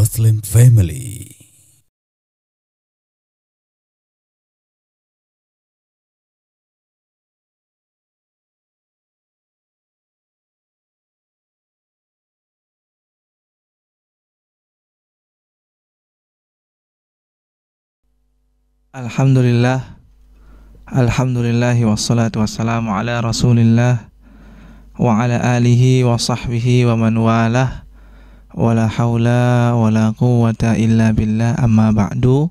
Muslim Family. Alhamdulillah, alhamdulillahi wassalatu wassalamu ala rasulillah wa ala alihi wa sahbihi wa man walah, wa la hawla wa la quwwata illa billah, amma ba'du.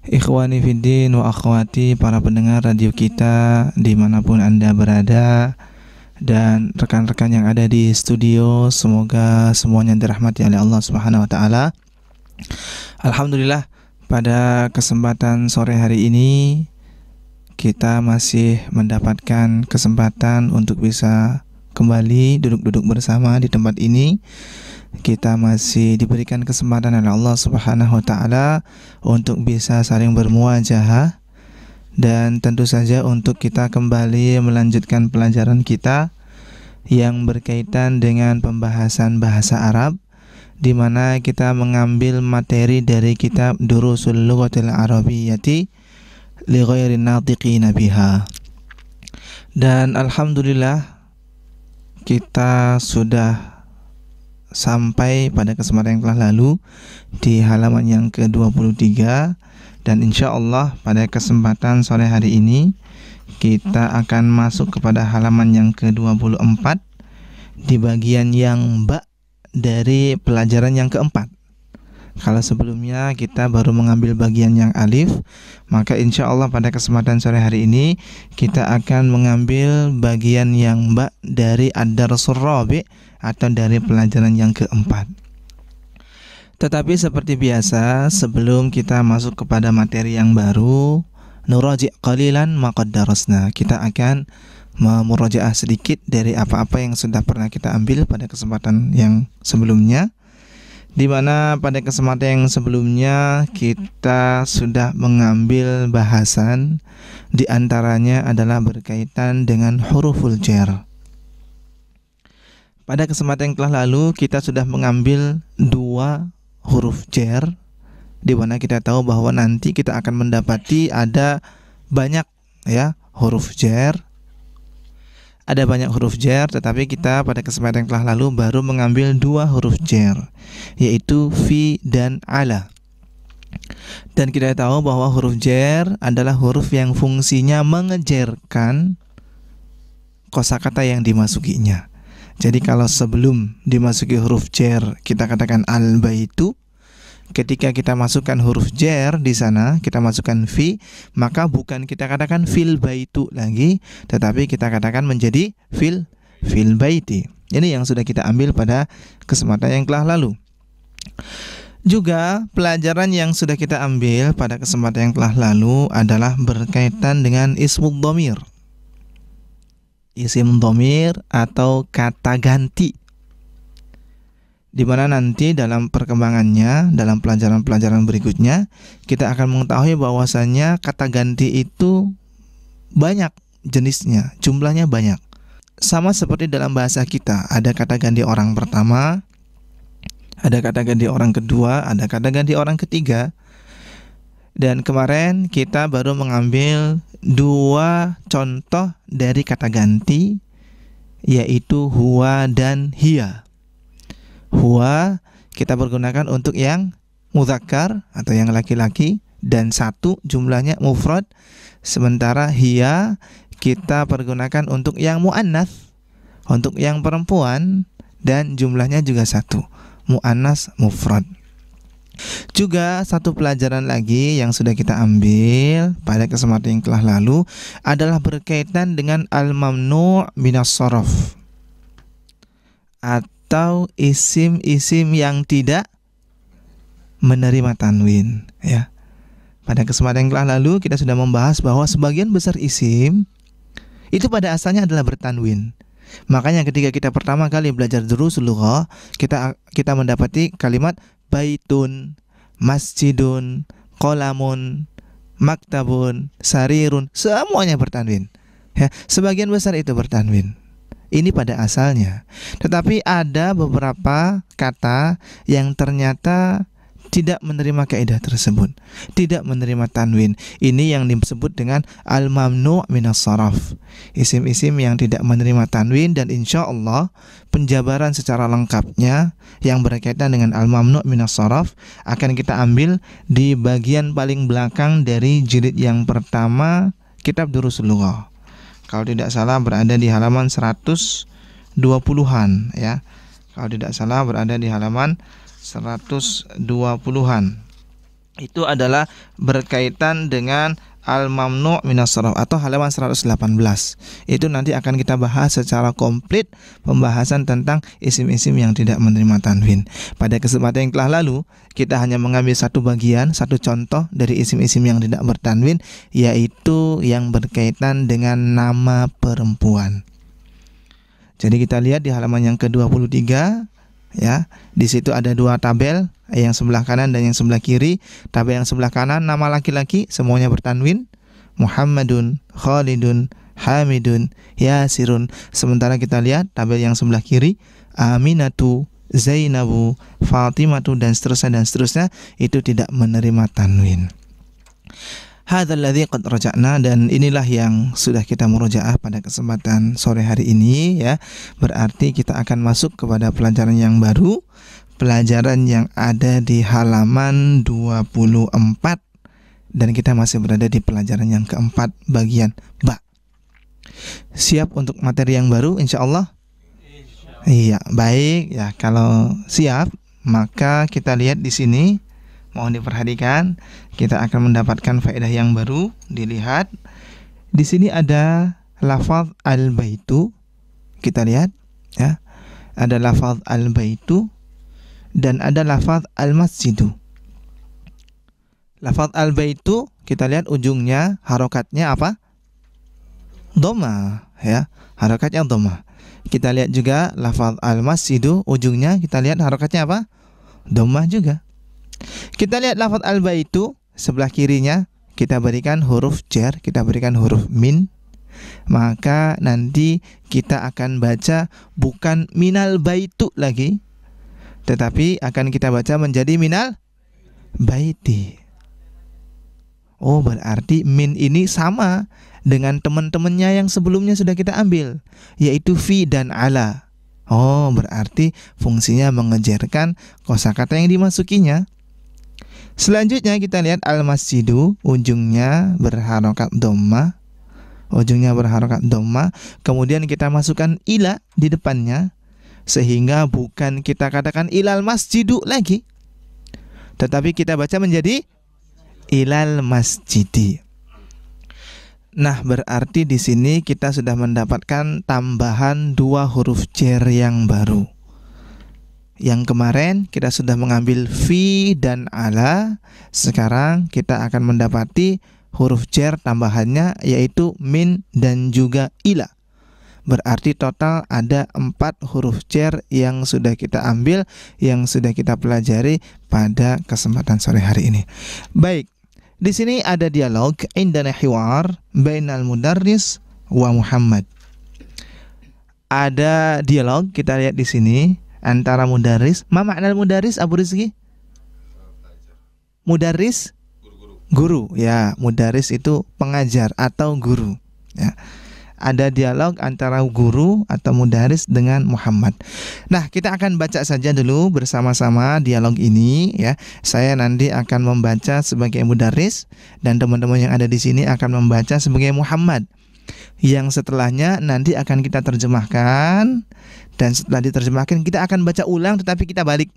Ikhwani fiddin wa akhwati, para pendengar radio kita dimanapun Anda berada, dan rekan-rekan yang ada di studio, semoga semuanya dirahmati oleh Allah Subhanahu wa ta'ala. Alhamdulillah, pada kesempatan sore hari ini kita masih mendapatkan kesempatan untuk bisa kembali duduk-duduk bersama di tempat ini. Kita masih diberikan kesempatan oleh Allah Subhanahu wa ta'ala untuk bisa saling bermuajahah, dan tentu saja untuk kita kembali melanjutkan pelajaran kita yang berkaitan dengan pembahasan bahasa Arab, di mana kita mengambil materi dari kitab Durusul Lughatil Arabiyyati li ghairi natiqina biha. Dan alhamdulillah kita sudah sampai pada kesempatan yang telah lalu di halaman yang ke-23, dan insyaallah pada kesempatan sore hari ini kita akan masuk kepada halaman yang ke-24 di bagian yang ba dari pelajaran yang keempat. Kalau sebelumnya kita baru mengambil bagian yang alif, maka insya Allah pada kesempatan sore hari ini kita akan mengambil bagian yang ba dari ad-darsul rabi' atau dari pelajaran yang keempat. Tetapi seperti biasa, sebelum kita masuk kepada materi yang baru, nuraji' qalilan ma qad darasna. Kita akan memurajaah sedikit dari apa-apa yang sudah pernah kita ambil pada kesempatan yang sebelumnya, di mana pada kesempatan yang sebelumnya kita sudah mengambil bahasan, di antaranya adalah berkaitan dengan huruful jar. Pada kesempatan yang telah lalu kita sudah mengambil 2 huruf jar, di mana kita tahu bahwa nanti kita akan mendapati ada banyak huruf jar. Ada banyak huruf jar, tetapi kita pada kesempatan yang telah lalu baru mengambil 2 huruf jar, yaitu fi dan ala. Dan kita tahu bahwa huruf jar adalah huruf yang fungsinya mengejarkan kosakata yang dimasukinya. Jadi kalau sebelum dimasuki huruf jar kita katakan al-baitu, ketika kita masukkan huruf jar di sana, kita masukkan fi, maka bukan kita katakan fil baitu lagi, tetapi kita katakan menjadi fil baiti. Ini yang sudah kita ambil pada kesempatan yang telah lalu. Juga pelajaran yang sudah kita ambil pada kesempatan yang telah lalu adalah berkaitan dengan ismud dhamir. Isim dhamir atau kata ganti, di mana nanti dalam perkembangannya, dalam pelajaran-pelajaran berikutnya, kita akan mengetahui bahwasanya kata ganti itu banyak jenisnya, jumlahnya banyak. Sama seperti dalam bahasa kita, ada kata ganti orang pertama, ada kata ganti orang kedua, ada kata ganti orang ketiga. Dan kemarin kita baru mengambil 2 contoh dari kata ganti, yaitu huwa dan hiya. Huwa kita pergunakan untuk yang mudzakkar atau yang laki-laki, dan 1 jumlahnya mufrad, sementara hiya kita pergunakan untuk yang muannats, untuk yang perempuan, dan jumlahnya juga 1, muannats mufrad. Juga 1 pelajaran lagi yang sudah kita ambil pada kesempatan yang telah lalu adalah berkaitan dengan al-mamnu' minas sharaf, atau isim-isim yang tidak menerima tanwin, ya. Pada kesempatan yang telah lalu kita sudah membahas bahwa sebagian besar isim itu pada asalnya adalah bertanwin. Makanya ketika kita pertama kali belajar durusul lughah, kita mendapati kalimat baitun, masjidun, qalamun, maktabun, sarirun, semuanya bertanwin. Ya, sebagian besar itu bertanwin. Ini pada asalnya. Tetapi ada beberapa kata yang ternyata tidak menerima kaidah tersebut, tidak menerima tanwin. Ini yang disebut dengan al-mamnu' minas saraf. Isim-isim yang tidak menerima tanwin, dan insya Allah penjabaran secara lengkapnya yang berkaitan dengan al-mamnu' minas saraf akan kita ambil di bagian paling belakang dari jilid yang pertama kitab Durusul Lughah. Kalau tidak salah berada di halaman 120-an ya. Kalau tidak salah berada di halaman 120-an. Itu adalah berkaitan dengan al-mamnu' minas sarf atau halaman 118. Itu nanti akan kita bahas secara komplit pembahasan tentang isim-isim yang tidak menerima tanwin. Pada kesempatan yang telah lalu, kita hanya mengambil satu bagian, satu contoh dari isim-isim yang tidak bertanwin, yaitu yang berkaitan dengan nama perempuan. Jadi kita lihat di halaman yang ke-23 ya. Di situ ada dua tabel, yang sebelah kanan dan yang sebelah kiri. Tabel yang sebelah kanan nama laki-laki semuanya bertanwin, Muhammadun, Khalidun, Hamidun, Yasirun. Sementara kita lihat tabel yang sebelah kiri, Aminatu, Zainabu, Fatimatu, dan seterusnya itu tidak menerima tanwin. Hadzal ladzi qad raja'na, dan inilah yang sudah kita murojaah pada kesempatan sore hari ini ya. Berarti kita akan masuk kepada pelajaran yang baru, pelajaran yang ada di halaman 24, dan kita masih berada di pelajaran yang keempat bagian ba. Siap untuk materi yang baru insyaallah? Iya, baik ya. Kalau siap, maka kita lihat di sini. Mohon diperhatikan, kita akan mendapatkan faedah yang baru. Dilihat di sini ada lafaz al-baitu. Kita lihat ya. Ada lafaz al-baitu dan ada lafaz al-masjidu. Lafaz al-baitu kita lihat ujungnya harokatnya apa? Dhamma ya. Harokatnya dhamma. Kita lihat juga lafaz al-masjidu ujungnya kita lihat harokatnya apa? Dhamma juga. Kita lihat lafaz al-baitu sebelah kirinya kita berikan huruf jar, kita berikan huruf min. Maka nanti kita akan baca bukan minal baitu lagi, tetapi akan kita baca menjadi minal baiti. Oh, berarti min ini sama dengan teman-temannya yang sebelumnya sudah kita ambil, yaitu fi dan ala. Oh, berarti fungsinya mengejarkan kosakata yang dimasukinya. Selanjutnya kita lihat al-masjidu, ujungnya berharokat dhamma. Ujungnya berharokat dhamma. Kemudian kita masukkan ila di depannya, sehingga bukan kita katakan ilal masjidu lagi, tetapi kita baca menjadi ilal masjidi. Nah, berarti di sini kita sudah mendapatkan tambahan dua huruf jar yang baru. Yang kemarin kita sudah mengambil fi dan ala. Sekarang kita akan mendapati huruf jar tambahannya, yaitu min dan juga ila. Berarti total ada 4 huruf jar yang sudah kita ambil, yang sudah kita pelajari pada kesempatan sore hari ini. Baik, di sini ada dialog, indana hiwar bainal mudarris wa Muhammad. Ada dialog, kita lihat di sini antara mudarris. Ma makna mudarris, Abu Rizki? Mudarris guru ya. Mudarris itu pengajar atau guru ya. Ada dialog antara guru atau mudarris dengan Muhammad. Nah, kita akan baca saja dulu bersama-sama dialog ini ya. Saya nanti akan membaca sebagai mudarris dan teman-teman yang ada di sini akan membaca sebagai Muhammad. Yang setelahnya nanti akan kita terjemahkan, dan setelah diterjemahkan kita akan baca ulang, tetapi kita balik.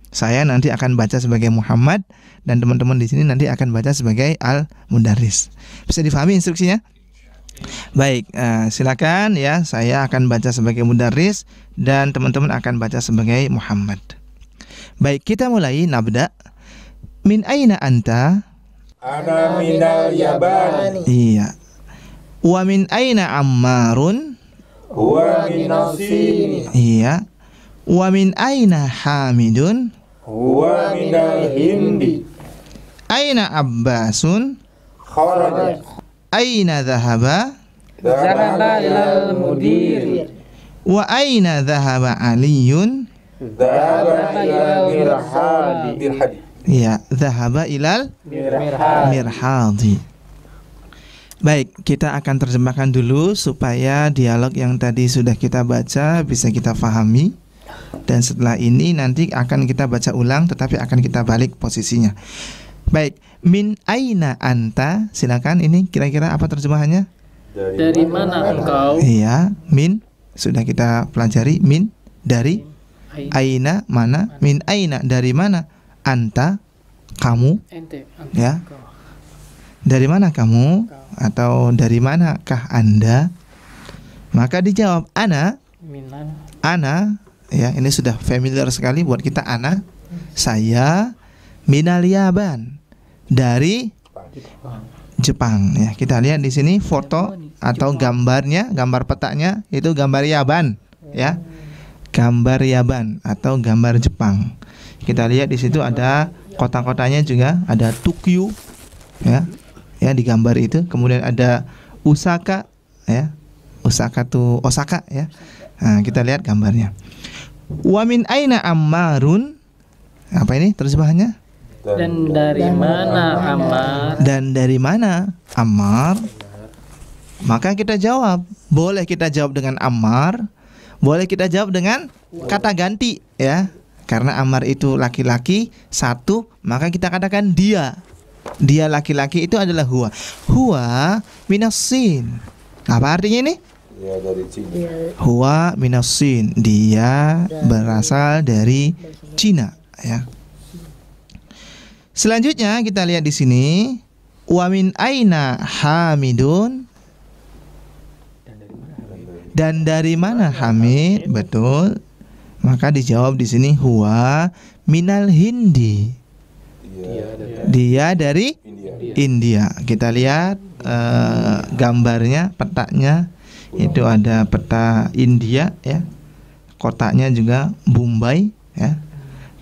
Saya nanti akan baca sebagai Muhammad dan teman-teman di sini nanti akan baca sebagai al-mudarris. Bisa difahami instruksinya? Baik, silakan ya. Saya akan baca sebagai mudarris dan teman-teman akan baca sebagai Muhammad. Baik, kita mulai. Nabda. Min aina anta? Ana minal Yabani. Iya. Wa min aina Ammarun? Huwa minas Sini. Iya. Wa min aina Hamidun? Huwa minal Hindi. Aina Abbasun? Kharaja. Aina dhahaba? Dhahaba ilal mudiri. Wa aina dhahaba Aliyun? Dhahaba ilal mirhadi. Ya, dhahaba ilal mirhadi. Baik, kita akan terjemahkan dulu supaya dialog yang tadi sudah kita baca bisa kita pahami. Dan setelah ini nanti akan kita baca ulang, tetapi akan kita balik posisinya. Baik, min aina anta? Silakan, ini kira-kira apa terjemahannya? Dari mana engkau? Iya, min sudah kita pelajari. Min dari, aina mana, min aina dari mana, anta kamu, Ente. ya. Dari mana kamu atau dari manakah Anda? Maka dijawab ana. Minan. Ana, ya, ini sudah familiar sekali buat kita. Ana, saya, minal Yaban, dari Jepang. Ya, kita lihat di sini foto atau gambarnya, gambar petanya itu gambar Yaban, ya, gambar Yaban atau gambar Jepang. Kita lihat di situ ada kota-kotanya juga, ada Tokyo, ya di gambar itu. Kemudian ada Osaka, ya, Osaka tuh Osaka, ya. Nah, kita lihat gambarnya. Wa min aina Ammarun? Apa ini terjemahannya? Dan dari mana Ammar? Dan dari mana Ammar? Maka kita jawab, boleh kita jawab dengan Ammar, boleh kita jawab dengan kata ganti, ya. Karena Ammar itu laki-laki satu, maka kita katakan dia. Dia laki-laki itu adalah huwa. Huwa minas sin. Apa artinya ini? Ya, dari Cina. Huwa minas sin. Dia berasal dari Cina, ya. Selanjutnya kita lihat di sini, wa min aina Hamidun? Dan dari mana Hamid? Betul. Maka dijawab di sini huwa minal Hindi. Dia dari India. Kita lihat gambarnya, petanya itu ada peta India, ya. Kotanya juga Mumbai, ya.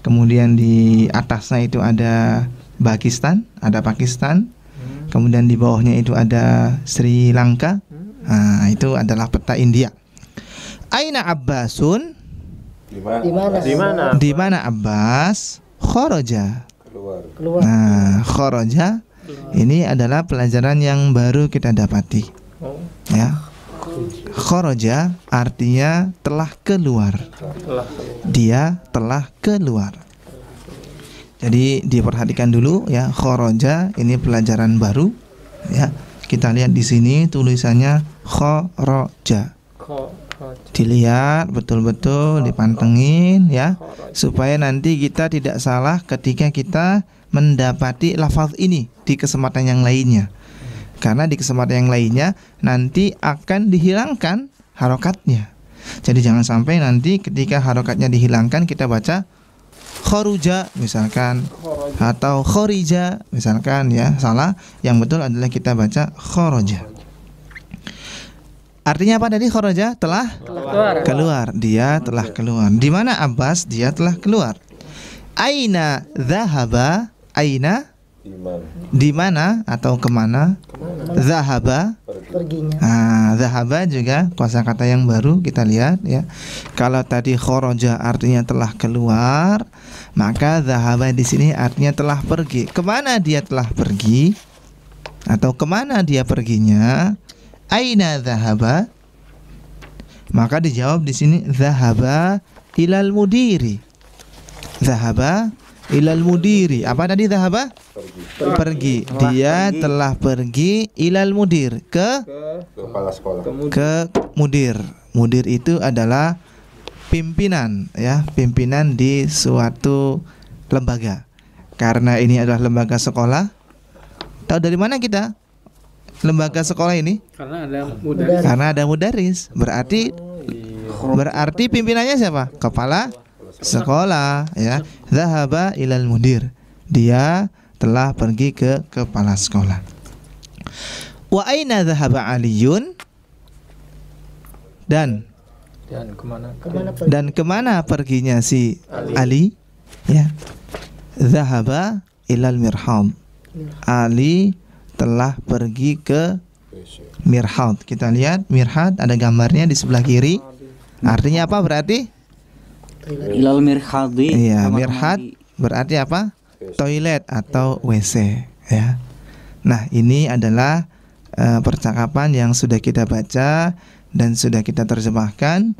Kemudian di atasnya itu ada Pakistan, Kemudian di bawahnya itu ada Sri Lanka. Nah, itu adalah peta India. Aina Abbasun? Di mana Abbas? Kharaja. Keluar. Nah, kharaja ini adalah pelajaran yang baru kita dapati. Ya. Kharaja artinya telah keluar. Dia telah keluar. Jadi diperhatikan dulu, ya, kharaja ini pelajaran baru, ya. Kita lihat di sini tulisannya kharaja. Dilihat betul-betul, dipantengin, ya, supaya nanti kita tidak salah ketika kita mendapati lafaz ini di kesempatan yang lainnya. Karena di kesempatan yang lainnya nanti akan dihilangkan harokatnya. Jadi jangan sampai nanti ketika harokatnya dihilangkan kita baca kharuja misalkan, atau khorija misalkan, ya, salah. Yang betul adalah kita baca kharaja. Artinya apa tadi kharaja? Telah keluar. Dia telah keluar. Di mana Abbas? Dia telah keluar. Aina dhahaba? Aina? Di mana atau kemana? Dhahaba? Perginya. Nah, dhahaba juga kosakata yang baru kita lihat, ya. Kalau tadi kharaja artinya telah keluar, maka dhahaba di sini artinya telah pergi. Kemana dia telah pergi? Atau kemana dia perginya? Aina dhahaba? Maka dijawab di sini dhahaba ilal mudiri. Dhahaba ilal mudiri. Apa tadi dhahaba? Pergi. Dia telah pergi ilal mudir, ke Kepala sekolah. ke mudir. Mudir itu adalah pimpinan, ya, pimpinan di suatu lembaga. Karena ini adalah lembaga sekolah. Tahu dari mana kita lembaga sekolah ini? Karena ada mudaris. Berarti pimpinannya siapa? Kepala sekolah, ya. Dhahaba ilal mudir. Dia telah pergi ke kepala sekolah. Wa aina dhahaba Aliyun? Dan kemana perginya si Ali? Ya. Dhahaba ilal mirhad. Ali telah pergi ke mirhad. Kita lihat mirhad, ada gambarnya di sebelah kiri. Artinya apa berarti? Ilal mirhadi. Iya, kamar mirhad mandi. berarti apa? Toilet atau WC, ya. Nah, ini adalah percakapan yang sudah kita baca dan sudah kita terjemahkan.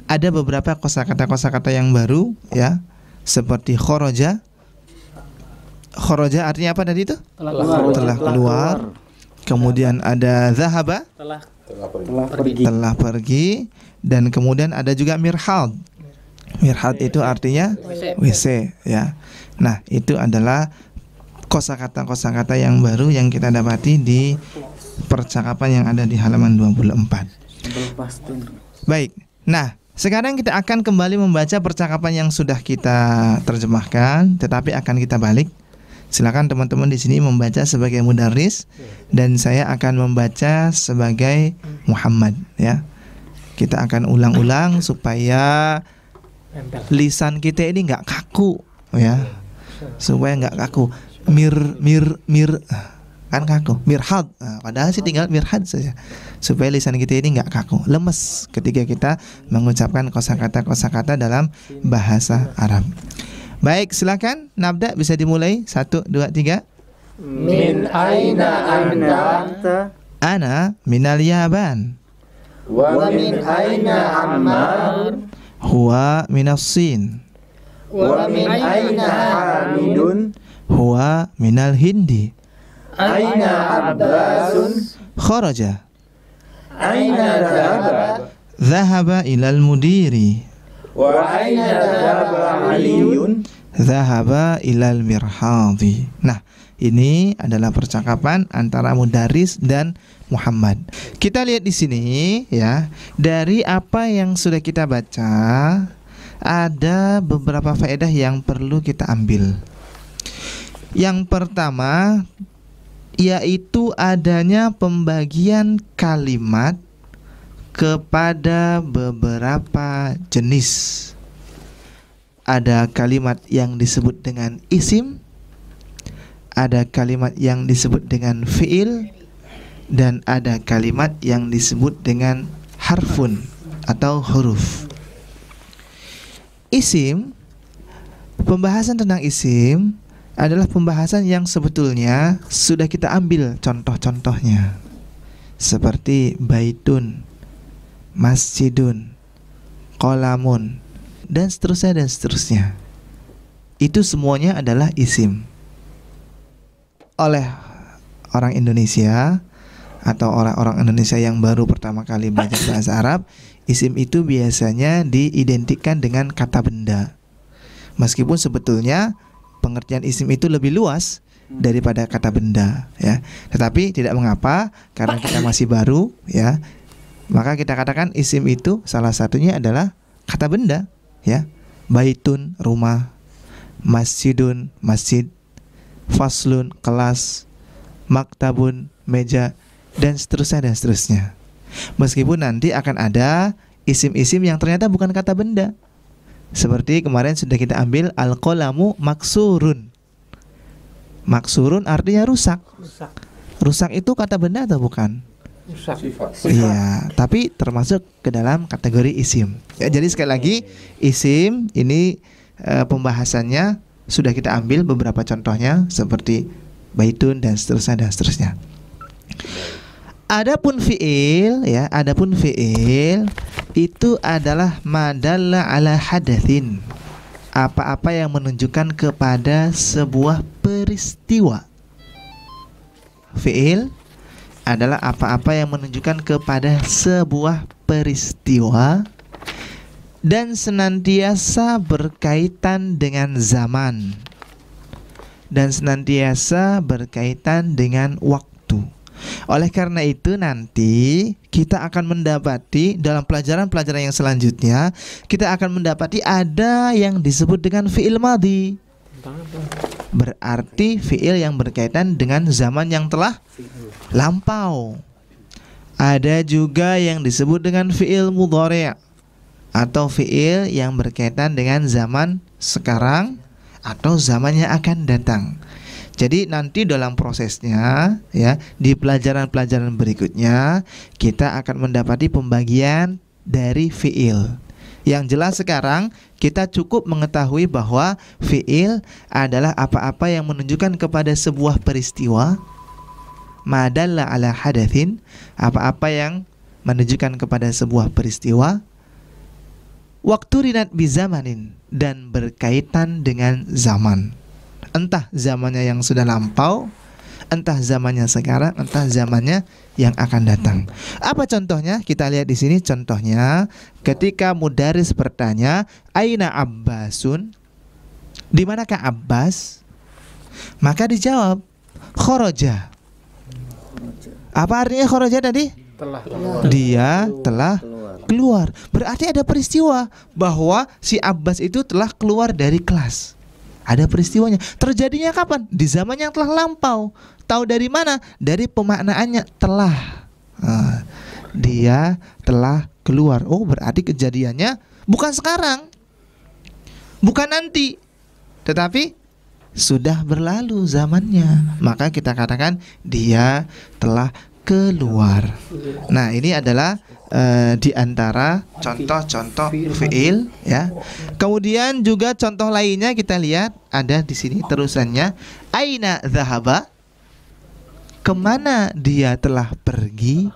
Ada beberapa kosakata yang baru, ya, seperti khoroja. Khoroja artinya apa tadi itu? Telah keluar. Kemudian ada zahaba, Telah pergi. telah pergi. Dan kemudian ada juga mirhad. Mirhad itu artinya WC, ya. Nah, itu adalah kosakata yang baru yang kita dapati di percakapan yang ada di halaman 24. Baik. Nah, sekarang kita akan kembali membaca percakapan yang sudah kita terjemahkan, tetapi akan kita balik. Silakan teman-teman di sini membaca sebagai mudarris dan saya akan membaca sebagai Muhammad, ya. Kita akan ulang-ulang supaya lisan kita ini nggak kaku, ya. Supaya nggak kaku. Mir kan kaku. Mirhad. Nah, padahal sih tinggal mirhad saja. Supaya lisan kita ini nggak kaku, lemes ketika kita mengucapkan kosakata dalam bahasa Arab. Baik, silakan Nabda, bisa dimulai. 1, 2, 3. Min aina anta? Ana minal Yaban. Wa min aina Ammar? Huwa minas Sin. Wa min aina Hamidun? Huwa minal Hindi. Aina Abbasun? Kharaja. Aina dhahaba? Dhahaba ilal mudiri. Wa aina dhahaba Aliyun? Dhahaba ilal mirhadi. Nah, ini adalah percakapan antara mudaris dan Muhammad. Kita lihat di sini, ya. Dari apa yang sudah kita baca, ada beberapa faedah yang perlu kita ambil. Yang pertama yaitu adanya pembagian kalimat kepada beberapa jenis. Ada kalimat yang disebut dengan isim, ada kalimat yang disebut dengan fiil, dan ada kalimat yang disebut dengan harfun atau huruf. Isim, pembahasan tentang isim adalah pembahasan yang sebetulnya sudah kita ambil contoh-contohnya, seperti baitun, masjidun, qolamun, dan seterusnya. Itu semuanya adalah isim. Oleh orang Indonesia atau orang-orang Indonesia yang baru pertama kali belajar bahasa Arab, isim itu biasanya diidentikan dengan kata benda. Meskipun sebetulnya pengertian isim itu lebih luas daripada kata benda, ya. Tetapi tidak mengapa, karena kita masih baru, ya. Maka kita katakan isim itu salah satunya adalah kata benda, ya. Baitun, rumah, masjidun, masjid, faslun, kelas, maktabun, meja, dan seterusnya. Meskipun nanti akan ada isim-isim yang ternyata bukan kata benda. Seperti kemarin sudah kita ambil al-qalamu maksurun. Maksurun artinya rusak. Rusak itu kata benda atau bukan? Iya, tapi termasuk ke dalam kategori isim. Ya, jadi sekali lagi isim ini pembahasannya sudah kita ambil beberapa contohnya seperti baitun dan seterusnya. Adapun fiil, ya, adapun fiil itu adalah madalla ala hadatsin. Apa-apa yang menunjukkan kepada sebuah peristiwa. Fiil adalah apa-apa yang menunjukkan kepada sebuah peristiwa dan senantiasa berkaitan dengan zaman dan senantiasa berkaitan dengan waktu. Oleh karena itu nanti kita akan mendapati dalam pelajaran-pelajaran yang selanjutnya, kita akan mendapati ada yang disebut dengan fi'il madhi. Berarti fi'il yang berkaitan dengan zaman yang telah lampau. Ada juga yang disebut dengan fi'il mudhari' atau fi'il yang berkaitan dengan zaman sekarang atau zaman yang akan datang. Jadi nanti dalam prosesnya, ya, di pelajaran-pelajaran berikutnya kita akan mendapati pembagian dari fi'il. Yang jelas sekarang kita cukup mengetahui bahwa fi'il adalah apa-apa yang menunjukkan kepada sebuah peristiwa, madalla ala hadatsin, apa-apa yang menunjukkan kepada sebuah peristiwa, waktu rinat bizamanin, dan berkaitan dengan zaman. Entah zamannya yang sudah lampau, entah zamannya sekarang, entah zamannya yang akan datang. Apa contohnya? Kita lihat di sini contohnya ketika mudaris bertanya, aina Abbasun? Di manakah Abbas? Maka dijawab, kharaja. Apa artinya kharaja tadi? Dia telah keluar. Berarti ada peristiwa bahwa si Abbas itu telah keluar dari kelas. Ada peristiwanya. Terjadinya kapan? Di zaman yang telah lampau. Tahu dari mana? Dari pemaknaannya telah. Dia telah keluar. Oh, berarti kejadiannya bukan sekarang, bukan nanti, tetapi sudah berlalu zamannya. Maka kita katakan dia telah keluar. Nah, ini adalah di antara contoh-contoh fi'il, ya. Kemudian juga contoh lainnya kita lihat ada di sini terusannya, aina dzahaba? Kemana dia telah pergi?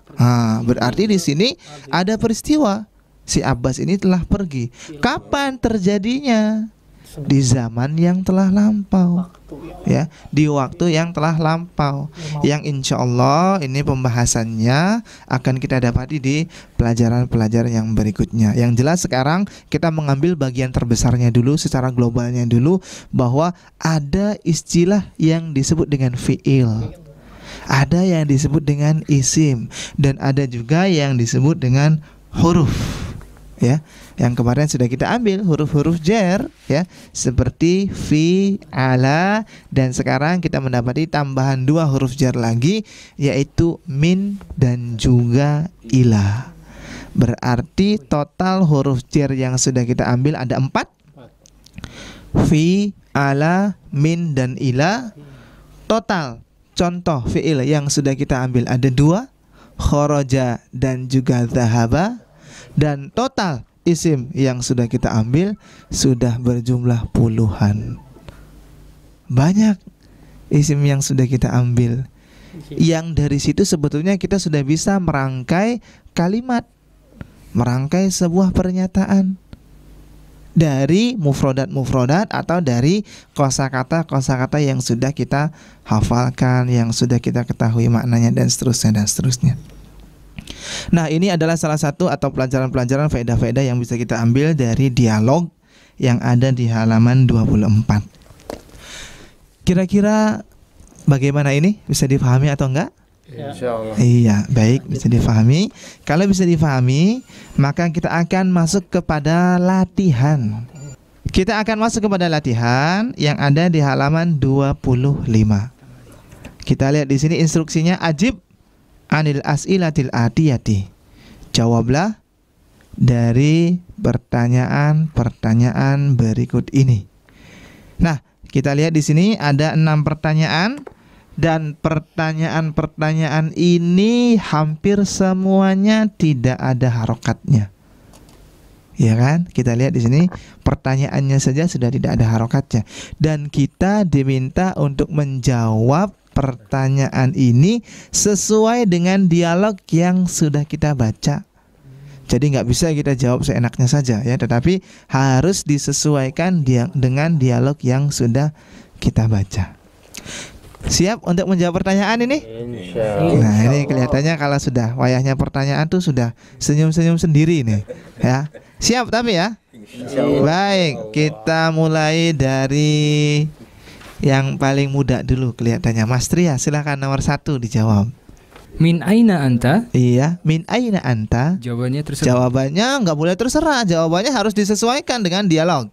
Berarti di sini ada peristiwa si Abbas ini telah pergi. Kapan terjadinya? Di zaman yang telah lampau, ya, di waktu yang telah lampau, yang insya Allah ini pembahasannya akan kita dapati di pelajaran-pelajaran yang berikutnya. Yang jelas sekarang kita mengambil bagian terbesarnya dulu, secara globalnya dulu, bahwa ada istilah yang disebut dengan fi'il, ada yang disebut dengan isim, dan ada juga yang disebut dengan huruf, ya. Yang kemarin sudah kita ambil huruf-huruf jar, ya, seperti fi, ala, dan sekarang kita mendapati tambahan 2 huruf jar lagi, yaitu min dan juga ila. Berarti total huruf jar yang sudah kita ambil ada 4. Fi, ala, min, dan ila. Total contoh fi'il yang sudah kita ambil ada 2, kharaja dan juga dzahaba. Dan total isim yang sudah kita ambil sudah berjumlah puluhan. Banyak isim yang sudah kita ambil, yang dari situ sebetulnya kita sudah bisa merangkai kalimat, merangkai sebuah pernyataan dari mufrodat-mufrodat atau dari kosakata-kosakata yang sudah kita hafalkan, yang sudah kita ketahui maknanya, dan seterusnya dan seterusnya. Nah, ini adalah salah satu atau pelajaran-pelajaran faedah-faedah yang bisa kita ambil dari dialog yang ada di halaman 24. Kira-kira bagaimana ini? Bisa difahami atau enggak? Insyaallah. Iya, baik, bisa difahami. Kalau bisa difahami, maka kita akan masuk kepada latihan. Kita akan masuk kepada latihan yang ada di halaman 25. Kita lihat di sini instruksinya, ajib anil as'ilatil atiyati. Jawablah dari pertanyaan-pertanyaan berikut ini. Nah, kita lihat di sini ada 6 pertanyaan, dan pertanyaan-pertanyaan ini hampir semuanya tidak ada harokatnya. Ya kan? Kita lihat di sini pertanyaannya saja sudah tidak ada harokatnya, dan kita diminta untuk menjawab pertanyaan ini sesuai dengan dialog yang sudah kita baca. Jadi nggak bisa kita jawab seenaknya saja, ya, tetapi harus disesuaikan dengan dialog yang sudah kita baca. Siap untuk menjawab pertanyaan ini? Nah, ini kelihatannya kalau sudah wayahnya pertanyaan tuh sudah senyum-senyum sendiri nih, ya. Siap tapi ya? Baik, kita mulai dari yang paling muda dulu kelihatannya. Mas Tria, silakan nomor 1 dijawab. Min aina anta? Iya, min aina anta. Jawabannya terserah. Jawabannya nggak boleh terserah. Jawabannya harus disesuaikan dengan dialog.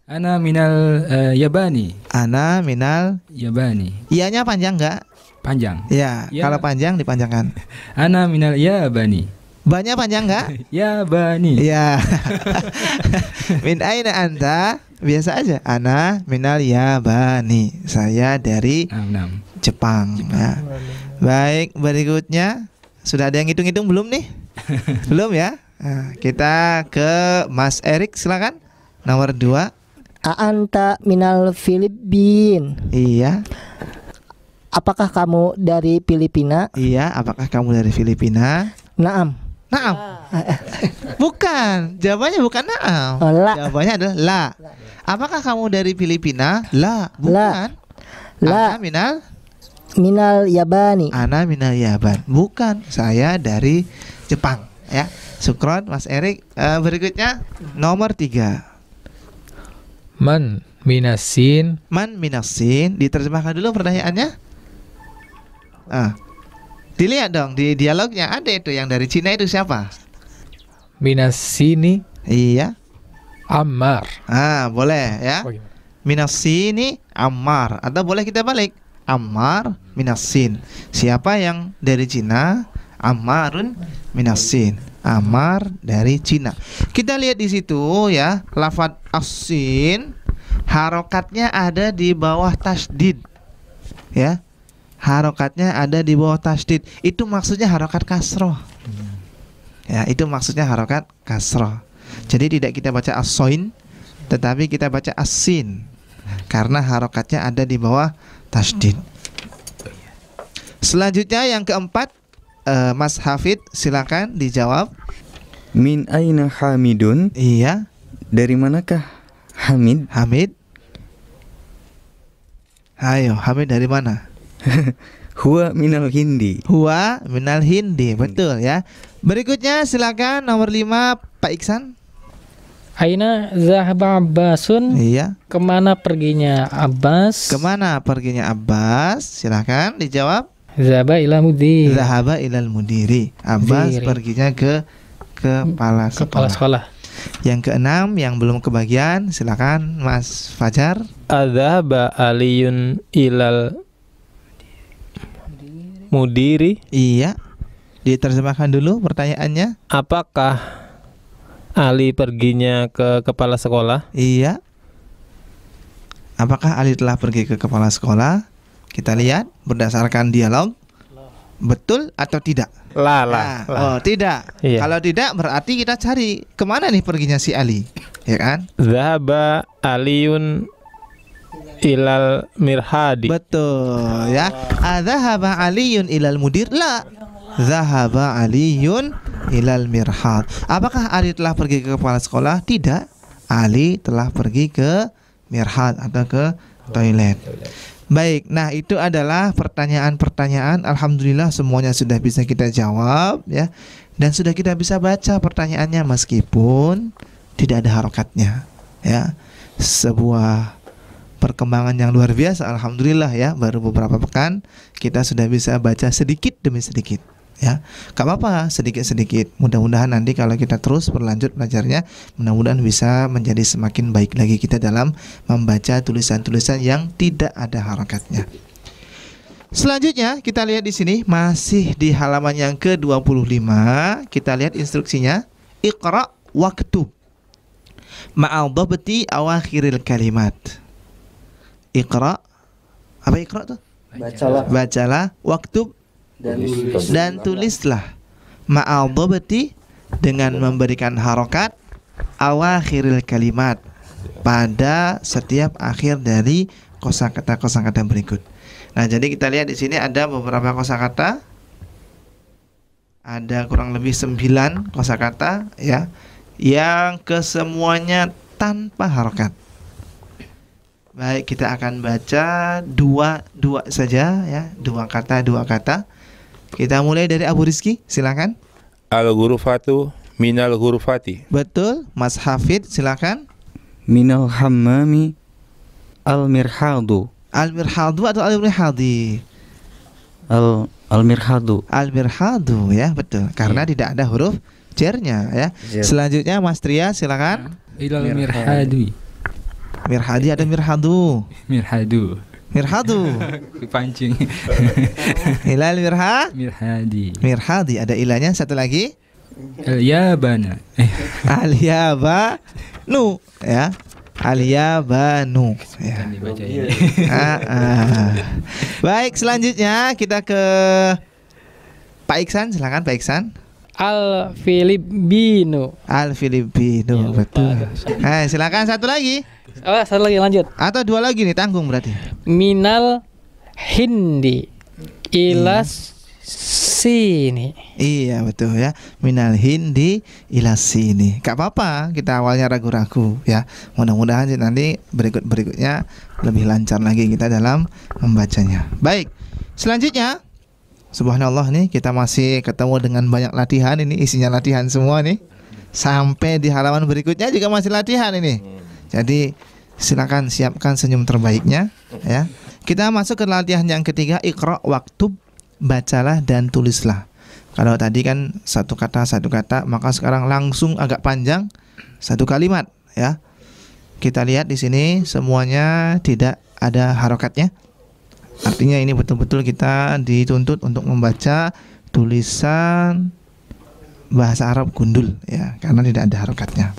Ana minal yabani. Ana minal yabani. Iyanya panjang nggak? Panjang. Ya, Ya. kalau panjang dipanjangkan. Ana minal yabani. Banyak panjang nggak? Yabani. Iya. Min aina anta? Biasa aja. Ana minal yabani. Saya dari Jepang. Ya. Baik, berikutnya sudah ada yang hitung-hitung belum nih? Belum ya? Nah, kita ke Mas Erik silakan. Nomor 2. A'anta minal Filipin. Iya. Apakah kamu dari Filipina? Iya, apakah kamu dari Filipina? Naam. Naam. Bukan, jawabannya bukan naam. Oh, la. Jawabannya adalah la. Apakah kamu dari Filipina? La, bukan. La. Ana Minal Yabani. minal Yaban. Bukan, saya dari Jepang ya. Sukron Mas Erik. Berikutnya nomor 3. Man minasin. Man minasin. Diterjemahkan dulu pertanyaannya. Dilihat dong di dialognya ada itu yang dari Cina itu siapa? Minasini Iya. Ammar. Boleh ya. Oh, gimana? Minasini Ammar. Atau boleh kita balik, Ammar minasin. Siapa yang dari Cina? Ammarun minasin. Ammar dari Cina. Kita lihat di situ ya, lafadz asin harokatnya ada di bawah tasdid. Ya. Harokatnya ada di bawah tasdid. Itu maksudnya harokat kasroh. Ya, itu maksudnya harokat kasroh. Jadi tidak kita baca asoin, tetapi kita baca asin, karena harokatnya ada di bawah tasdid. Selanjutnya yang keempat, Mas Hafid silakan dijawab. Min aina Hamidun? Iya. Dari manakah Hamid? Hamid. Ayo, Hamid dari mana? Huwa minal Hindi. Huwa minal Hindi, betul ya. Berikutnya silakan nomor 5 Pak Iksan. Aina zahaba Abbasun? Iya. Kemana perginya Abbas? Kemana perginya Abbas? Silakan dijawab. Zahaba ila mudir. Zahaba ilal mudiri. Abbas Mudiri. perginya ke kepala Kepala sekolah. sekolah. Yang keenam yang belum kebagian, silakan Mas Fajar. Adzhaba aliyun ilal mudiri. Iya. Diterjemahkan dulu pertanyaannya. Apakah Ali perginya ke kepala sekolah? Iya. Apakah Ali telah pergi ke kepala sekolah? Kita lihat berdasarkan dialog. Betul atau tidak? Lah. Oh, tidak. Iya. Kalau tidak berarti kita cari kemana nih perginya si Ali, ya kan? Zahaba aliyun ilal mirhadi. Betul ya. Adzhaba Aliyun ilal mudir? La. Zahaba Aliyun ilal mirhad. Apakah Ali telah pergi ke kepala sekolah? Tidak. Ali telah pergi ke mirhad atau ke toilet. Baik, nah itu adalah pertanyaan-pertanyaan. Alhamdulillah semuanya sudah bisa kita jawab ya. Dan sudah kita bisa baca pertanyaannya meskipun tidak ada harokatnya ya. Sebuah perkembangan yang luar biasa, alhamdulillah ya. Baru beberapa pekan kita sudah bisa baca sedikit demi sedikit ya. Gak apa-apa, sedikit-sedikit. Mudah-mudahan nanti kalau kita terus berlanjut belajarnya, mudah-mudahan bisa menjadi semakin baik lagi kita dalam membaca tulisan-tulisan yang tidak ada harakatnya. Selanjutnya kita lihat di sini masih di halaman yang ke-25. Kita lihat instruksinya. Iqra waktub ma'al dhabti awakhiril kalimat. Iqra. Apa iqra tuh? Bacalah waktub dan tulislah ma'al dhabti dengan memberikan harokat awakhiril kalimat pada setiap akhir dari kosakata berikut. Nah, jadi kita lihat di sini ada beberapa kosakata. Ada kurang lebih 9 kosakata ya, yang kesemuanya tanpa harokat. Baik, kita akan baca dua saja ya, dua kata. Kita mulai dari Abu Rizki, silakan. Al-ghurfatu minal ghurfati. Betul, Mas Hafid silakan. Minal hammami al-mirhadu. Al-mirhadu atau al-mirhadi? Al-mirhadu. Al-mirhadu ya, betul. Karena tidak ada huruf jernya ya. Selanjutnya Mas Tria silakan. Ilal mirhadi. Mirhadi ada mirhadu. Mirhadu. Dipancing. Ilal Mirhadi. mirhadi ada ilahnya. Satu lagi. Al-yabana. Al-yabanu ya. Al-yabanu ya. Dibaca ini. Baik, selanjutnya kita ke Pak Iksan, silakan Pak Iksan. Al-Filipino. Al-Filipino, betul. Silakan satu lagi Satu lagi lanjut. atau dua lagi nih, tanggung berarti. Minal Hindi ilas sini. Iya betul ya. Minal Hindi ila sini. Gak apa-apa kita awalnya ragu-ragu ya. Mudah-mudahan nanti berikutnya lebih lancar lagi kita dalam membacanya. Baik. Selanjutnya, subhanallah nih kita masih ketemu dengan banyak latihan, ini isinya latihan semua nih. Sampai di halaman berikutnya juga masih latihan ini. Jadi silakan siapkan senyum terbaiknya ya. Kita masuk ke latihan yang ketiga, Iqra waktub, bacalah dan tulislah. Kalau tadi kan satu kata, maka sekarang langsung agak panjang, satu kalimat ya. Kita lihat di sini semuanya tidak ada harokatnya. Artinya ini betul-betul kita dituntut untuk membaca tulisan bahasa Arab gundul ya, karena tidak ada harokatnya.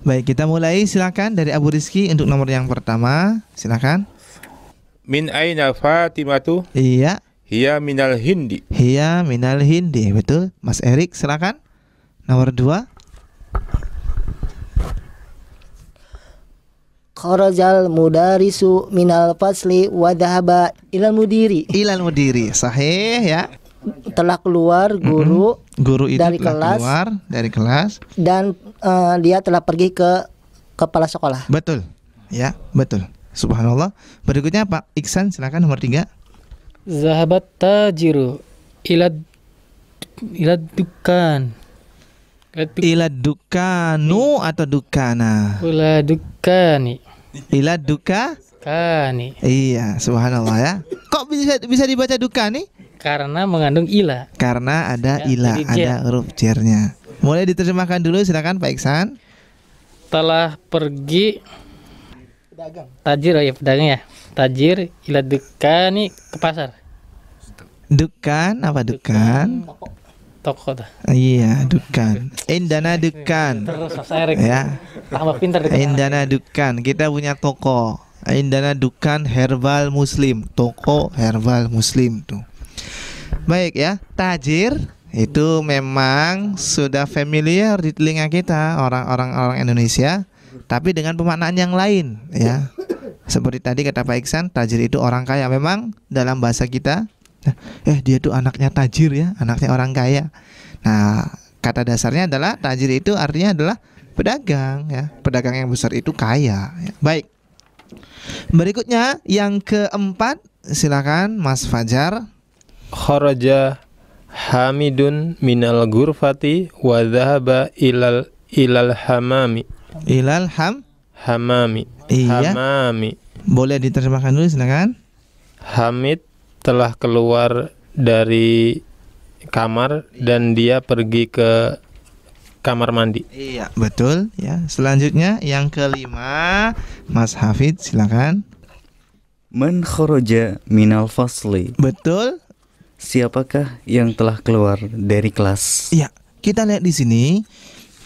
Baik, kita mulai, silakan dari Abu Rizky untuk nomor yang pertama, silakan. Min aina Fatimatu? Iya. Hiya minal Hindi. Hiya minal Hindi, betul. Mas Erik, silakan. Nomor 2. Kharajal mudarisu minal fasli wa dhahaba ilal mudiri. Ilal mudiri, sahih ya. Telah keluar guru itu dari telah kelas, keluar dari kelas dan dia telah pergi ke kepala sekolah. Betul. Ya, betul. Subhanallah. Berikutnya Pak Iksan, silakan nomor 3. Zahabat tajiru ilad dukan. Ilad dukanu atau dukana? Ila dukani. Ilad duka? Kani. Iya, subhanallah ya. Kok bisa dibaca dukani? Karena mengandung ila. Karena ada Ya, ila, jadi ada huruf jernya. Mulai diterjemahkan dulu, silakan Pak Iksan. Telah pergi tajir, ya pedagang ya. Tajir ila dukani, ke pasar. Dukan apa dukan? Toko dah. Iya, dukan. Indana dukan. Terus Mas Erik. Ya. Tambah pintar di Indana dukan. Kita punya toko. Indana dukan herbal muslim. Toko herbal muslim tuh. Baik ya, tajir itu memang sudah familiar di telinga kita orang Indonesia, tapi dengan pemaknaan yang lain ya. Seperti tadi kata Pak Iksan, tajir itu orang kaya. Memang dalam bahasa kita, dia tuh anaknya tajir ya, anaknya orang kaya. Nah, kata dasarnya adalah tajir itu artinya adalah pedagang ya. Pedagang yang besar itu kaya ya. Baik. Berikutnya yang keempat, silakan Mas Fajar. Kharaja Hamidun minal ghurfati wa dhahaba ilal hamami. Ilal Hamami. Iya. Hamami. Boleh diterjemahkan dulu, silakan. Hamid telah keluar dari kamar dan dia pergi ke kamar mandi. Iya, betul ya. Selanjutnya yang kelima, Mas Hafid, silakan. Man kharaja minal fasli. Betul. Siapakah yang telah keluar dari kelas? Iya, kita lihat di sini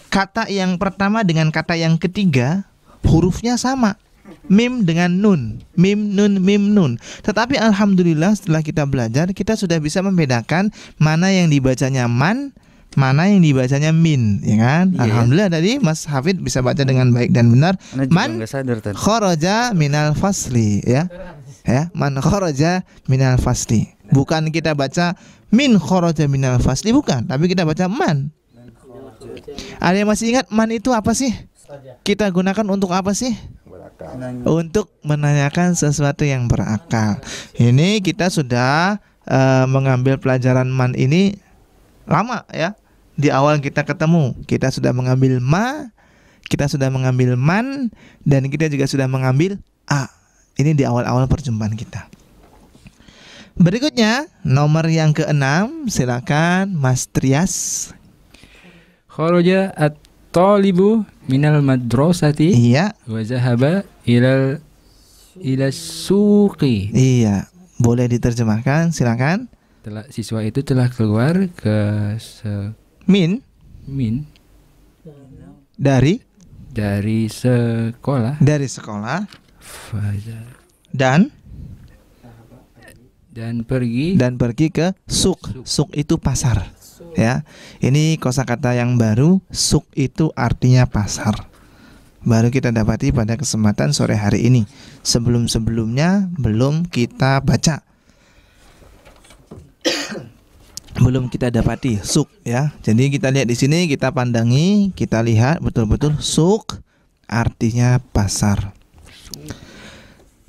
kata yang pertama dengan kata yang ketiga hurufnya sama. Mim dengan nun, mim nun, mim nun. Tetapi alhamdulillah setelah kita belajar, kita sudah bisa membedakan mana yang dibacanya man, mana yang dibacanya min, ya kan? Iya. Alhamdulillah tadi Mas Hafid bisa baca dengan baik dan benar. Ana juga Man nggak sadar tadi. kharaja minal fasli, ya. Ya, man kharaja minal fasli. Bukan kita baca min kharaja minal fasli, bukan, tapi kita baca man. Ada yang masih ingat man itu apa sih? Kita gunakan untuk apa sih? Untuk menanyakan sesuatu yang berakal. Ini kita sudah mengambil pelajaran man ini lama ya. Di awal kita ketemu, kita sudah mengambil ma, kita sudah mengambil man, dan kita juga sudah mengambil a. Ini di awal-awal perjumpaan kita. Berikutnya nomor yang ke-6, silakan Mas Trias. Kharaja at-talibu minal madrasati Iya. wa zahaba ila suqi. Iya, boleh diterjemahkan, silakan. Siswa itu telah keluar ke Min dari sekolah dan dan pergi ke suk. Suk itu pasar. ya. Ini kosakata yang baru, suk itu artinya pasar. Baru kita dapati pada kesempatan sore hari ini. Sebelum-sebelumnya belum kita baca. Belum kita dapati suk ya. Jadi kita lihat di sini, kita pandangi, kita lihat betul-betul suk artinya pasar.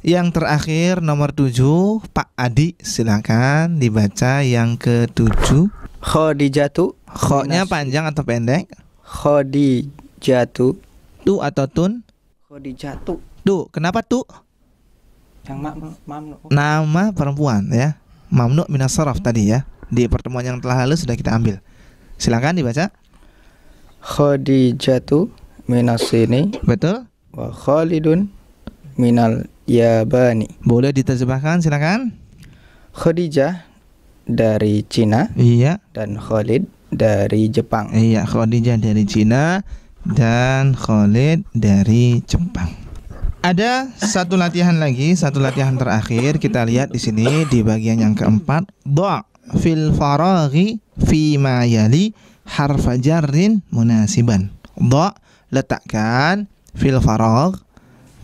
Yang terakhir nomor 7, Pak Adi silakan dibaca yang ke-7. Khadijatu. Kho-nya panjang atau pendek? Khadijatu. Tu atau tun? Khadijatu. Tu, kenapa tu? Yang Nama perempuan ya. Mamnu minas saraf tadi ya. Di pertemuan yang telah lalu sudah kita ambil. Silakan dibaca. Khadijatu minas sini. Betul? Wa Khalidun minal Yabani. Boleh diterjemahkan silakan. Khadijah dari Cina. Iya. Dan Khalid dari Jepang. Iya, Khadijah dari Cina dan Khalid dari Jepang. Ada satu latihan lagi, satu latihan terakhir. Kita lihat di sini di bagian yang keempat. Dha' fil faraghi fi ma yali harfa jarrin munasiban. Dha', letakkan fil faragh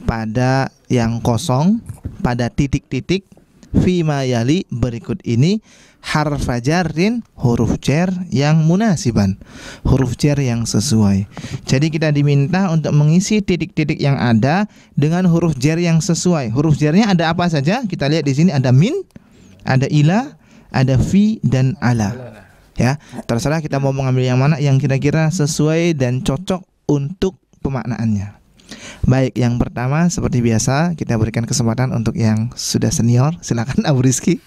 pada yang kosong, pada titik-titik, fi ma yali berikut ini harfa jarrin, huruf jar yang munasiban, huruf jar yang sesuai. Jadi kita diminta untuk mengisi titik-titik yang ada dengan huruf jar yang sesuai. Huruf jarnya ada apa saja? Kita lihat di sini ada min, ada ila, ada fi dan ala. Ya, terserah kita mau mengambil yang mana yang kira-kira sesuai dan cocok untuk pemaknaannya. Baik, yang pertama seperti biasa kita berikan kesempatan untuk yang sudah senior. Silakan Abu Rizky.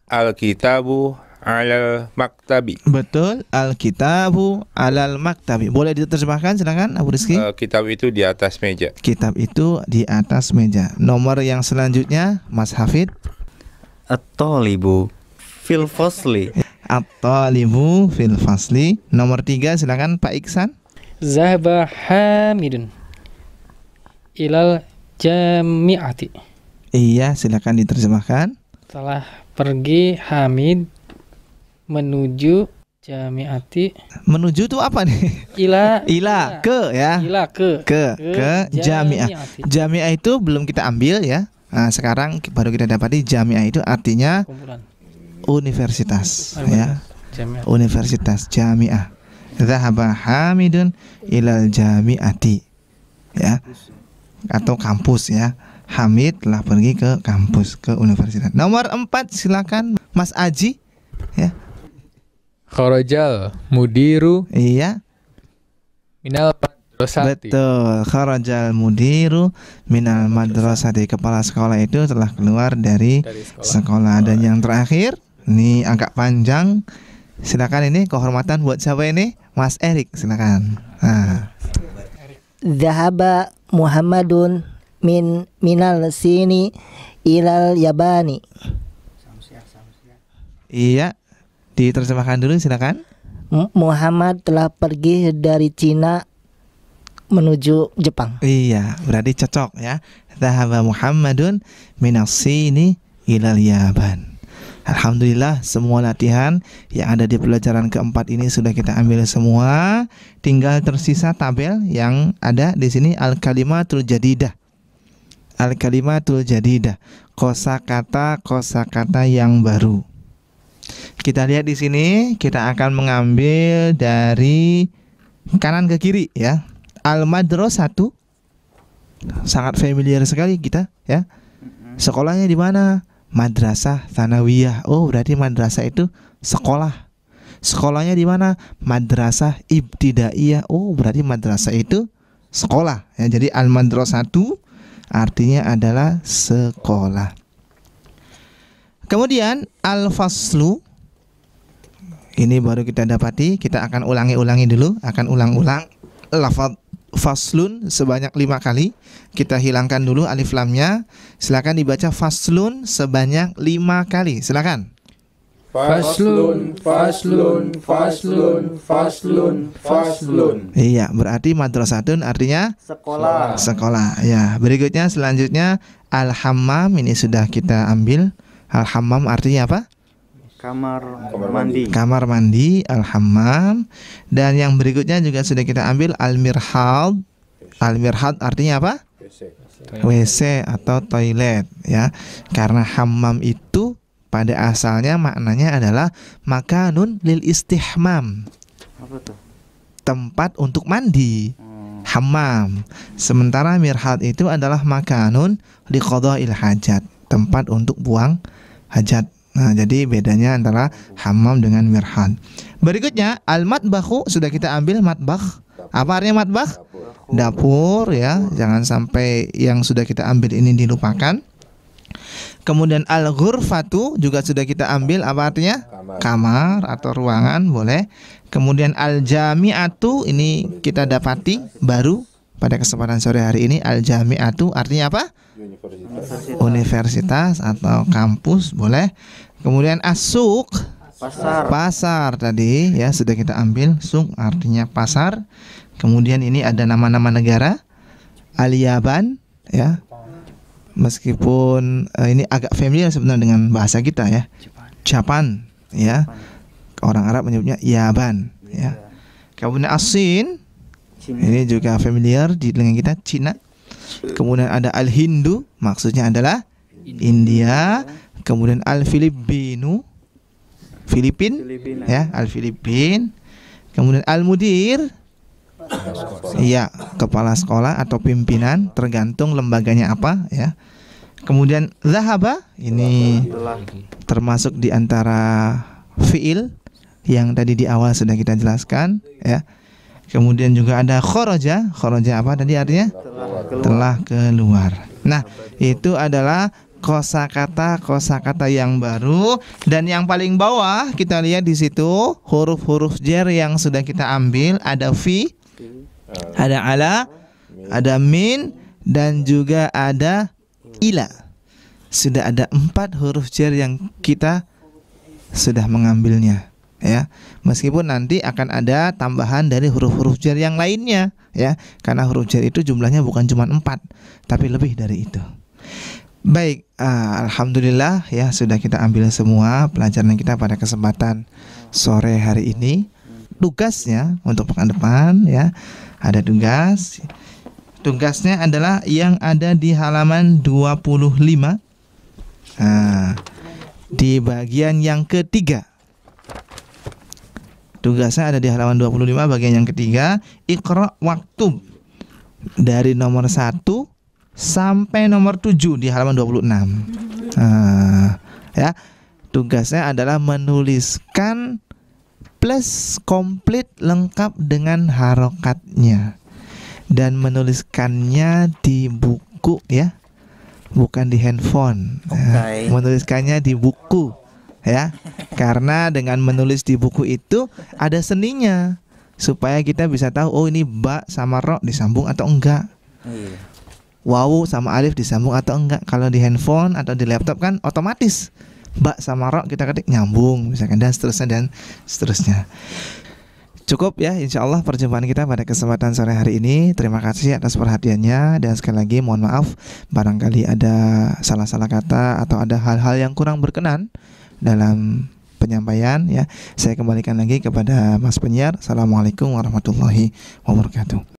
Al-kitabu alal maktabi. Betul, al-kitabu alal maktabi. Boleh diterjemahkan silakan Abu Rizky. Kitab itu di atas meja. Kitab itu di atas meja. Nomor yang selanjutnya Mas Hafid. At-talibu fil fasli. At-talibu fil fasli. Nomor 3 silakan Pak Iksan. Zahaba Hamidun ilal jami'ati. Iya, silakan diterjemahkan. Telah pergi Hamid menuju jami'ati. Menuju itu apa nih? Ila ke ya. Ila ke jami'ah. Jami'ah itu belum kita ambil ya. Nah, sekarang baru kita dapati jami'ah itu artinya kumpulan. Universitas ya. Jami'ah. Universitas, jami'ah. Zahaba Hamidun ilal jami'ati ya. Atau kampus ya. Hamid telah pergi ke kampus, ke universitas. Nomor 4 silakan Mas Aji ya. Kharajal mudiru Iya. minal madrasati. Betul. Kharajal mudiru minal madrasati. Kepala sekolah itu telah keluar dari sekolah. Dan yang terakhir, ini agak panjang. Silakan, ini kehormatan buat siapa ini? Mas Erik, silakan. Nah. Zahaba Muhammadun minal sini ilal yabani. Iya, diterjemahkan dulu silakan. Muhammad telah pergi dari Cina menuju Jepang. Iya, berarti cocok ya. Zahaba Muhammadun minas sini ilal yaban. Alhamdulillah, semua latihan yang ada di pelajaran keempat ini sudah kita ambil semua. Tinggal tersisa tabel yang ada di sini, al-kalimatul jadidah. Al-kalimatul jadidah, kosakata yang baru. Kita lihat di sini, kita akan mengambil dari kanan ke kiri ya. Al-madrasatu, sangat familiar sekali kita ya. Sekolahnya di mana? Madrasah Tsanawiyah. Oh, berarti madrasah itu sekolah. Sekolahnya di mana? Madrasah Ibtidaiyah. Oh, berarti madrasah itu sekolah ya. Jadi al-madrasatu artinya adalah sekolah. Kemudian al-faslu, ini baru kita dapati. Kita akan ulangi dulu. Akan ulang-ulang lafaz faslun sebanyak 5 kali. Kita hilangkan dulu alif lamnya. Silakan dibaca faslun sebanyak 5 kali. Silakan. Faslun, faslun, faslun, faslun, faslun. Iya, berarti madrasatun artinya Sekolah. sekolah. Ya, berikutnya selanjutnya al-hammam, ini sudah kita ambil. Al-hammam artinya apa? Kamar mandi. Kamar mandi, al-hammam. Dan yang berikutnya juga sudah kita ambil al-mirhad. Al-mirhad artinya apa? WC atau toilet ya. Karena hammam itu pada asalnya maknanya adalah makanun lil istihmam. Apa tuh? Tempat untuk mandi. Hammam. Sementara mirhad itu adalah makanun liqada'il hajat, tempat untuk buang hajat. Nah, jadi bedanya antara hammam dengan mirhad. Berikutnya al-matbakhu sudah kita ambil matbakh. Apa artinya matbakh? Dapur ya. Jangan sampai yang sudah kita ambil ini dilupakan. Kemudian al-ghurfatu juga sudah kita ambil, apa artinya? Kamar atau ruangan, boleh. Kemudian al-jami'atu ini kita dapati baru pada kesempatan sore hari ini. Al-jami'atu artinya apa? Universitas atau kampus, boleh. Kemudian as-suq, pasar tadi ya sudah kita ambil. Suq artinya pasar. Kemudian ini ada nama-nama negara. Al-Yaban ya. Meskipun ini agak familiar sebenarnya dengan bahasa kita ya. Japan ya. Orang Arab menyebutnya Yaban ya. Kemudian As-Sin, ini juga familiar di telinga kita, Cina. Kemudian ada Al-Hindu, maksudnya adalah India. Kemudian Al-Filipinu, Filipin ya, Al-Filipin. Kemudian Al-Mudir, iya, kepala sekolah atau pimpinan, tergantung lembaganya apa ya. Kemudian zahaba, ini termasuk di antara fiil yang tadi di awal sudah kita jelaskan ya. Kemudian juga ada kharaja. Kharaja apa tadi artinya? Telah keluar. Nah, itu adalah kosakata yang baru. Dan yang paling bawah kita lihat di situ huruf-huruf jar yang sudah kita ambil, ada fi, ada ala, ada min, dan juga ada ila. Sudah ada 4 huruf jar yang kita sudah mengambilnya ya. Meskipun nanti akan ada tambahan dari huruf-huruf jar yang lainnya ya. Karena huruf jar itu jumlahnya bukan cuma 4, tapi lebih dari itu. Baik, alhamdulillah ya sudah kita ambil semua pelajaran kita pada kesempatan sore hari ini. Tugasnya untuk pekan depan ya, ada tugas. Tugasnya adalah yang ada di halaman 25. Di bagian yang ketiga. Tugasnya ada di halaman 25 bagian yang ketiga. Iqra waktub, dari nomor 1 sampai nomor 7 di halaman 26. Ya, tugasnya adalah menuliskan plus komplit lengkap dengan harokatnya, dan menuliskannya di buku ya, bukan di handphone. Menuliskannya di buku ya, karena dengan menulis di buku itu ada seninya, supaya kita bisa tahu oh ini ba sama ro disambung atau enggak, wawu sama alif disambung atau enggak. Kalau di handphone atau di laptop kan otomatis ba sama ro kita ketik nyambung misalkan, dan seterusnya. Cukup ya, insya Allah perjumpaan kita pada kesempatan sore hari ini. Terima kasih atas perhatiannya, dan sekali lagi mohon maaf barangkali ada salah-salah kata atau ada hal-hal yang kurang berkenan dalam penyampaian ya. Saya kembalikan lagi kepada Mas Penyiar. Assalamualaikum warahmatullahi wabarakatuh.